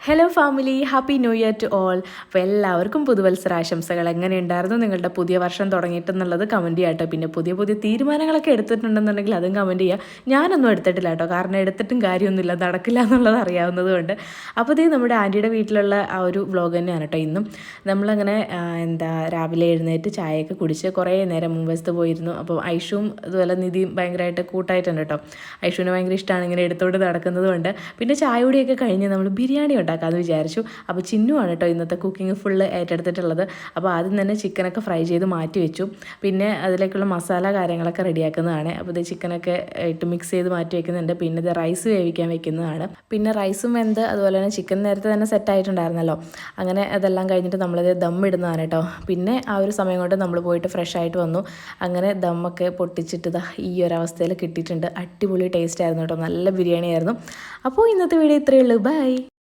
Hello family, happy new year to all. അപ്പോൾ എല്ലാവർക്കും പുതുവത്സരാശംസകൾ. എങ്ങനെയുണ്ടായിരുന്നു നിങ്ങളുടെ പുതിയ വർഷം തുടങ്ങിയിട്ടെന്നുള്ളത് കമൻറ്റ് ചെയ്യാം കേട്ടോ. പിന്നെ പുതിയ പുതിയ തീരുമാനങ്ങളൊക്കെ എടുത്തിട്ടുണ്ടെന്നുണ്ടെങ്കിൽ അതും കമൻറ്റ് ചെയ്യുക. ഞാനൊന്നും എടുത്തിട്ടില്ല കേട്ടോ, കാരണം എടുത്തിട്ടും കാര്യമൊന്നുമില്ല, നടക്കില്ല എന്നുള്ളത് അറിയാവുന്നത് കൊണ്ട്. അപ്പോൾ ഇത് നമ്മുടെ ആൻറ്റിയുടെ വീട്ടിലുള്ള ആ ഒരു വ്ളോഗ് തന്നെയാണ് കേട്ടോ. ഇന്നും നമ്മളങ്ങനെ രാവിലെ എഴുന്നേറ്റ് ചായയൊക്കെ കുടിച്ച് കുറേ നേരം മുൻവശത്ത് പോയിരുന്നു. അപ്പോൾ ഐഷുവും അതുപോലെ നിധിയും ഭയങ്കരമായിട്ട് കൂട്ടായിട്ടുണ്ട് കേട്ടോ. ഐഷുവിന് ഭയങ്കര ഇഷ്ടമാണ് ഇങ്ങനെ എടുത്തോണ്ട് നടക്കുന്നത് കൊണ്ട്. പിന്നെ ചായ കുടിയൊക്കെ കഴിഞ്ഞ് നമ്മൾ ബിരിയാണി ഉണ്ടാക്കാമെന്ന് വിചാരിച്ചു. അപ്പോൾ ചിന്നുവാണ് കേട്ടോ ഇന്നത്തെ കുക്കിംഗ് ഫുള്ള് ഏറ്റെടുത്തിട്ടുള്ളത്. അപ്പോൾ ആദ്യം തന്നെ ചിക്കനൊക്കെ ഫ്രൈ ചെയ്ത് മാറ്റി വെച്ചു. പിന്നെ അതിലേക്കുള്ള മസാല കാര്യങ്ങളൊക്കെ റെഡിയാക്കുന്നതാണ്. അപ്പോൾ ഇത് ചിക്കനൊക്കെ ഇട്ട് മിക്സ് ചെയ്ത് മാറ്റി വെക്കുന്നുണ്ട്. പിന്നെ ഇത് റൈസ് വേവിക്കാൻ വെക്കുന്നതാണ്. പിന്നെ റൈസും വെന്ത് അതുപോലെ തന്നെ ചിക്കൻ നേരത്തെ തന്നെ സെറ്റ് ആയിട്ടുണ്ടായിരുന്നല്ലോ. അങ്ങനെ അതെല്ലാം കഴിഞ്ഞിട്ട് നമ്മളിത് ദം ഇടുന്നതാണ് കേട്ടോ. പിന്നെ ആ ഒരു സമയം കൊണ്ട് നമ്മൾ പോയിട്ട് ഫ്രഷ് ആയിട്ട് വന്നു. അങ്ങനെ ദമ്മൊക്കെ പൊട്ടിച്ചിട്ട് ഈ ഒരു അവസ്ഥയിൽ കിട്ടിയിട്ടുണ്ട്. അടിപൊളി ടേസ്റ്റ് ആയിരുന്നു കേട്ടോ, നല്ല ബിരിയാണി ആയിരുന്നു. അപ്പോൾ ഇന്നത്തെ വീഡിയോ ഇത്രയേ ഉള്ളൂ. ബൈ.